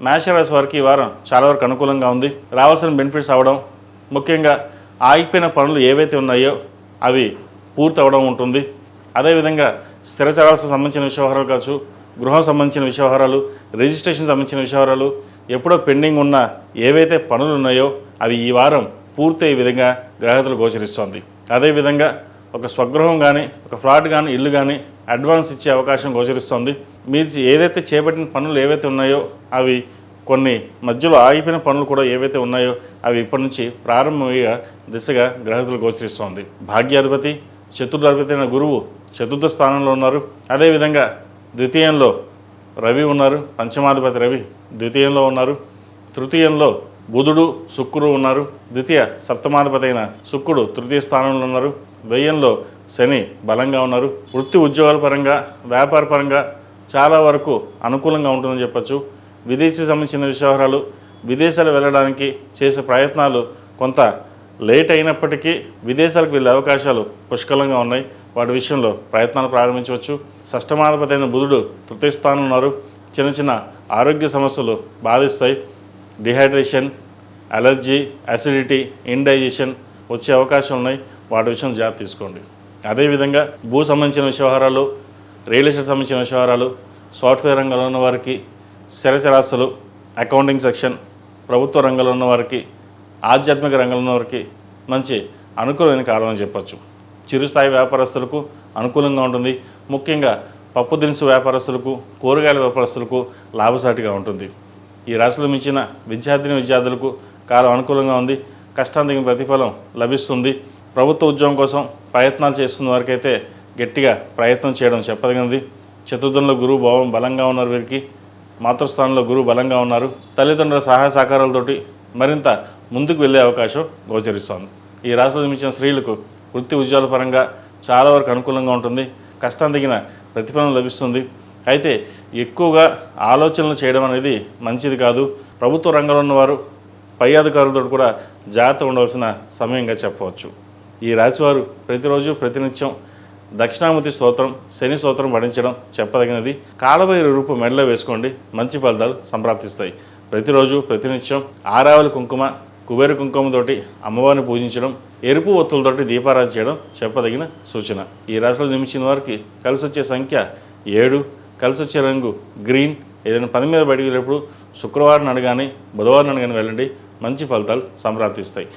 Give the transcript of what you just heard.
మేషరాశి వారికి ఈ వారం చాలా వరకు అనుకూలంగా ఉంది. రావాల్సిన బెనిఫిట్స్ అవ్వడం, ముఖ్యంగా ఆగిపోయిన పనులు ఏవైతే ఉన్నాయో అవి పూర్తి అవ్వడం ఉంటుంది. అదేవిధంగా స్థిరచరాలకు సంబంధించిన వ్యవహారాలు కావచ్చు, గృహం సంబంధించిన వ్యవహారాలు, రిజిస్ట్రేషన్ సంబంధించిన వ్యవహారాలు, ఎప్పుడో పెండింగ్ ఉన్న ఏవైతే పనులు ఉన్నాయో అవి ఈ వారం పూర్తయ్యే విధంగా గ్రహతులు గోచరిస్తోంది. అదేవిధంగా ఒక స్వగృహం కానీ, ఒక ఫ్లాట్ కానీ, ఇల్లు కానీ అడ్వాన్స్ ఇచ్చే అవకాశం గోచరిస్తోంది. మీరు ఏదైతే చేపట్టిన పనులు ఏవైతే ఉన్నాయో అవి కొన్ని మధ్యలో ఆగిపోయిన పనులు కూడా ఏవైతే ఉన్నాయో అవి ఇప్పటి నుంచి ప్రారంభమయ్యే దిశగా గ్రహతులు గోచరిస్తోంది. భాగ్యాధిపతి, చతుర్థాధిపతి అయిన గురువు చతుర్థ స్థానంలో ఉన్నారు. అదేవిధంగా ద్వితీయంలో రవి ఉన్నారు. పంచమాధిపతి రవి ద్వితీయంలో ఉన్నారు. తృతీయంలో బుధుడు, శుక్రుడు ఉన్నారు. ద్వితీయ సప్తమాధిపతి అయిన శుక్రుడు తృతీయ స్థానంలో ఉన్నారు. వ్యయంలో శని బలంగా ఉన్నారు. వృత్తి ఉద్యోగాల పరంగా, వ్యాపార పరంగా చాలా వరకు అనుకూలంగా ఉంటుందని చెప్పచ్చు. విదేశీ సంబంధించిన వ్యవహారాలు, విదేశాలు వెళ్ళడానికి చేసే ప్రయత్నాలు కొంత లేట్ అయినప్పటికీ విదేశాలకు వెళ్ళే అవకాశాలు పుష్కలంగా ఉన్నాయి. వాటి విషయంలో ప్రయత్నాలు ప్రారంభించవచ్చు. షష్టమాధిపతి అయిన బుధుడు తృతీయ స్థానంలో ఉన్నారు. చిన్న చిన్న ఆరోగ్య సమస్యలు బాధిస్తాయి. డిహైడ్రేషన్, అలర్జీ, అసిడిటీ, ఇండైజెషన్ వచ్చే అవకాశాలు ఉన్నాయి. వాటి విషయం జాగ్రత్త తీసుకోండి. అదేవిధంగా భూ సంబంధించిన వ్యవహారాలు, రియల్ ఎస్టేట్ సంబంధించిన వ్యవహారాలు, సాఫ్ట్వేర్ రంగంలో ఉన్న వారికి, స్థిరచరాస్తులు, అకౌంటింగ్ సెక్షన్, ప్రభుత్వ రంగంలో ఉన్న వారికి, ఆధ్యాత్మిక రంగంలో ఉన్న వారికి మంచి అనుకూలమైన కాలం అని చెప్పచ్చు. చిరుస్థాయి వ్యాపారస్తులకు అనుకూలంగా ఉంటుంది. ముఖ్యంగా పప్పు దినుసు వ్యాపారస్తులకు, కూరగాయల వ్యాపారస్తులకు లాభసాటిగా ఉంటుంది. ఈ రాశిలో మించిన విద్యార్థులకు కాలం అనుకూలంగా ఉంది. కష్టానికి ప్రతిఫలం లభిస్తుంది. ప్రభుత్వ ఉద్యోగం కోసం ప్రయత్నాలు చేస్తున్న వారికైతే గట్టిగా ప్రయత్నం చేయడం చెప్పదగినది. చతుర్థంలో గురువు బలంగా ఉన్నారు. వీరికి మాతృస్థానంలో గురువు బలంగా ఉన్నారు. తల్లిదండ్రుల సహాయ సహకారాలతోటి మరింత ముందుకు వెళ్ళే అవకాశం గోచరిస్తోంది. ఈ రాశిలో జన్మించిన స్త్రీలకు వృత్తి ఉద్యోగాల పరంగా చాలా వరకు అనుకూలంగా ఉంటుంది. కష్టం తగిన ప్రతిఫలం లభిస్తుంది. అయితే ఎక్కువగా ఆలోచనలు చేయడం అనేది మంచిది కాదు. ప్రభుత్వ రంగంలో ఉన్నవారు పై అధికారులతో కూడా జాగ్రత్త ఉండవలసిన సమయంగా చెప్పవచ్చు. ఈ రాశివారు ప్రతిరోజు ప్రతినిత్యం దక్షిణామూర్తి స్తోత్రం, శని స్తోత్రం పఠించడం చెప్పదగినది. కాలభైరవ రూపు మెడలో వేసుకోండి, మంచి ఫలితాలు సంప్రాప్తిస్తాయి. ప్రతిరోజు ప్రతినిత్యం ఆరావళి కుంకుమ, కుబేర కుంకుమతోటి అమ్మవారిని పూజించడం, ఎరుపు ఒత్తులతోటి దీపారాధన చేయడం చెప్పదగిన సూచన. ఈ రాశిలో జన్మించిన వారికి కలిసి వచ్చే సంఖ్య 7, కలిసి వచ్చే రంగు గ్రీన్. ఏదైనా పని మీద బయటికి వెళ్ళేప్పుడు శుక్రవారం నాడు కానీ, బుధవారం నాడు కానీ వెళ్ళండి, మంచి ఫలితాలు సంప్రాప్తిస్తాయి.